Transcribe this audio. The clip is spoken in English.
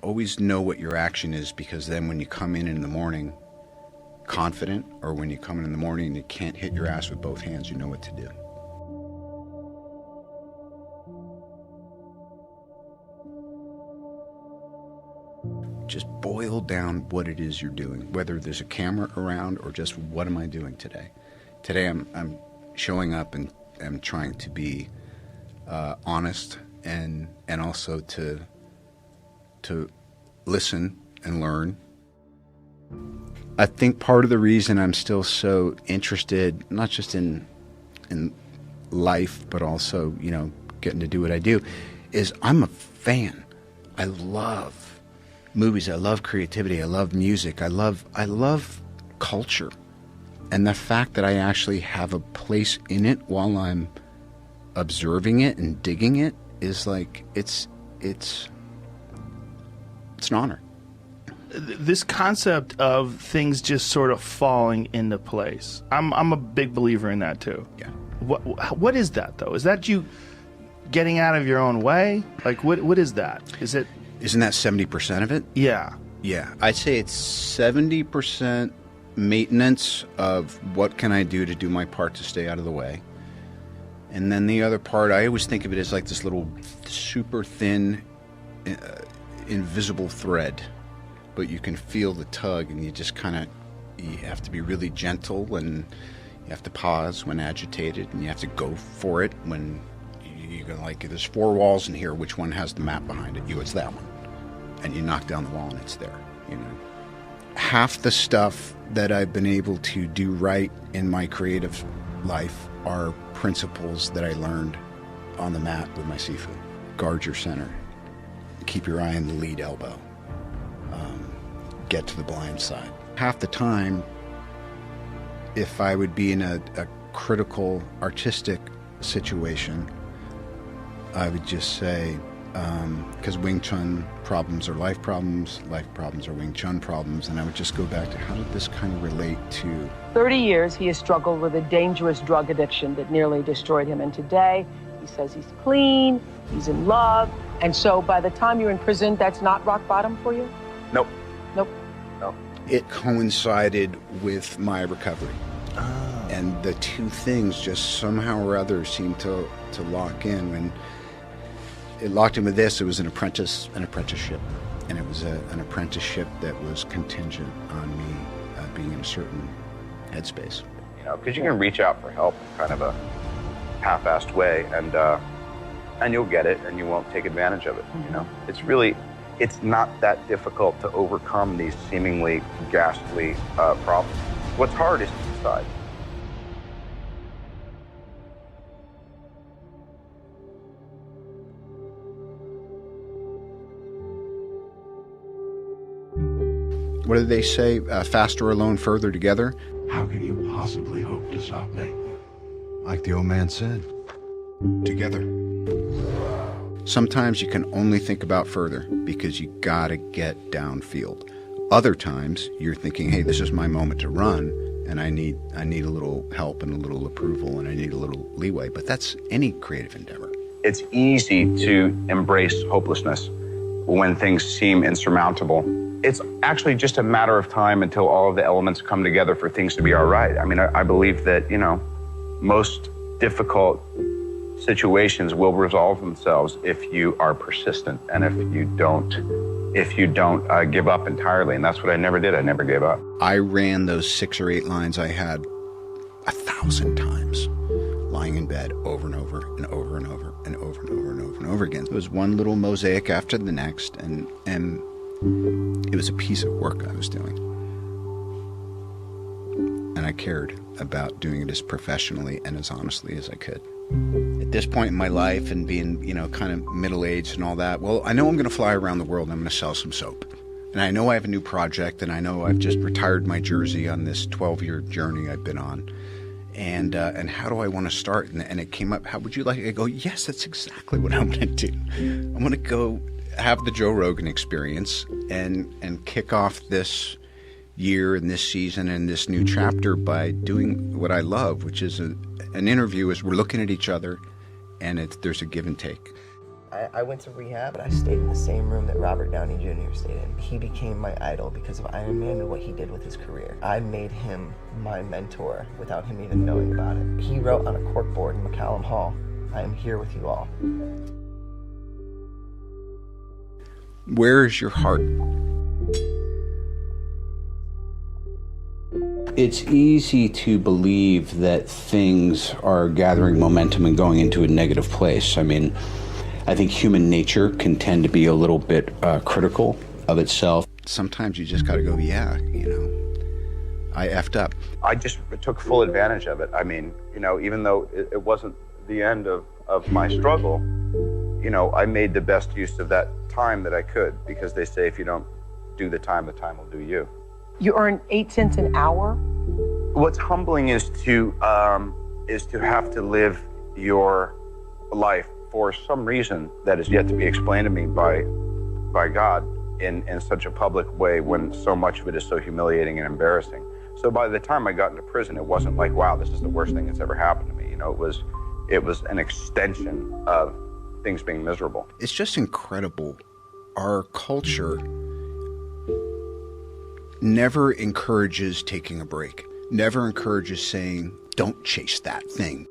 always know what your action is, because then when you come in the morning confident, or when you come in the morning and you can't hit your ass with both hands, you know what to do. Just boil down what it is you're doing, whether there's a camera around or just what am I doing today. Today I'm showing up and I'm trying to be honest and also to listen and learn. I think part of the reason I'm still so interested, not just in life, but also, you know, getting to do what I do, is I'm a fan. I love movies. I love creativity. I love music. I love culture. And the fact that I actually have a place in it while I'm observing it and digging it is like, it's an honor. This concept of things just sort of falling into place, I'm a big believer in that too. Yeah. What is that though? Is that you getting out of your own way? Like what is that? Isn't that 70% of it? Yeah. Yeah. I'd say it's 70% maintenance of what can I do to do my part to stay out of the way. And then the other part, I always think of it as like this little super thin, invisible thread. But you can feel the tug, and you just you have to be really gentle, and you have to pause when agitated, and you have to go for it when you're like, there's 4 walls in here, which one has the map behind it? It's that one. And you knock down the wall and it's there, you know. Half the stuff that I've been able to do right in my creative life are principles that I learned on the mat with my Sifu. Guard your center. Keep your eye on the lead elbow. Get to the blind side. Half the time, if I would be in a critical artistic situation, I would just say, because Wing Chun problems are life problems are Wing Chun problems, and I would just go back to how did this kind of relate to... 30 years he has struggled with a dangerous drug addiction that nearly destroyed him, and today he says he's clean, he's in love, and so by the time you're in prison, that's not rock bottom for you? Nope. Nope. No. It coincided with my recovery. Oh. And the two things just somehow or other seemed to lock in. When it locked in with this, it was an apprenticeship. And it was an apprenticeship that was contingent on me being in a certain headspace. You know, because you can reach out for help in kind of a half-assed way, and you'll get it, and you won't take advantage of it, you know? It's not that difficult to overcome these seemingly ghastly problems. What's hard is to decide. What do they say? Faster alone, further together? How can you possibly hope to stop me? Like the old man said, together. Sometimes you can only think about further because you gotta get downfield. Other times you're thinking, hey, this is my moment to run, and I need a little help and a little approval, and I need a little leeway. But that's any creative endeavor. It's easy to embrace hopelessness when things seem insurmountable. It's actually just a matter of time until all of the elements come together for things to be all right. I mean, I believe that, you know, most difficult situations will resolve themselves if you are persistent and if you don't give up entirely. And that's what I never did. I never gave up. I ran those 6 or 8 lines I had 1,000 times, lying in bed over and over and over and over and over and over and over and over again. It was one little mosaic after the next, and it was a piece of work I was doing. And I cared about doing it as professionally and as honestly as I could. At this point in my life and being, you know, kind of middle-aged and all that, well, I know I'm going to fly around the world and I'm going to sell some soap. And I know I have a new project, and I know I've just retired my jersey on this 12-year journey I've been on. And how do I want to start? And it came up, how would you like it? I go, yes, that's exactly what I'm going to do. I'm going to go have the Joe Rogan experience and kick off this year and this season and this new chapter by doing what I love, which is an interview as we're looking at each other, and there's a give and take. I went to rehab, but I stayed in the same room that Robert Downey Jr. stayed in. He became my idol because of Iron Man and what he did with his career. I made him my mentor without him even knowing about it. He wrote on a corkboard in McCallum Hall, "I am here with you all." Where is your heart? It's easy to believe that things are gathering momentum and going into a negative place. I mean, I think human nature can tend to be a little bit critical of itself. Sometimes you just got to go, yeah, I effed up. I just took full advantage of it. I mean, even though it wasn't the end of my struggle, I made the best use of that time that I could, because they say if you don't do the time will do you. You earn 8 cents an hour? What's humbling is to have to live your life for some reason that is yet to be explained to me by God in such a public way, when so much of it is so humiliating and embarrassing. So by the time I got into prison, it wasn't like, wow, this is the worst thing that's ever happened to me. It was an extension of things being miserable. It's just incredible. Our culture never encourages taking a break, never encourages saying, don't chase that thing.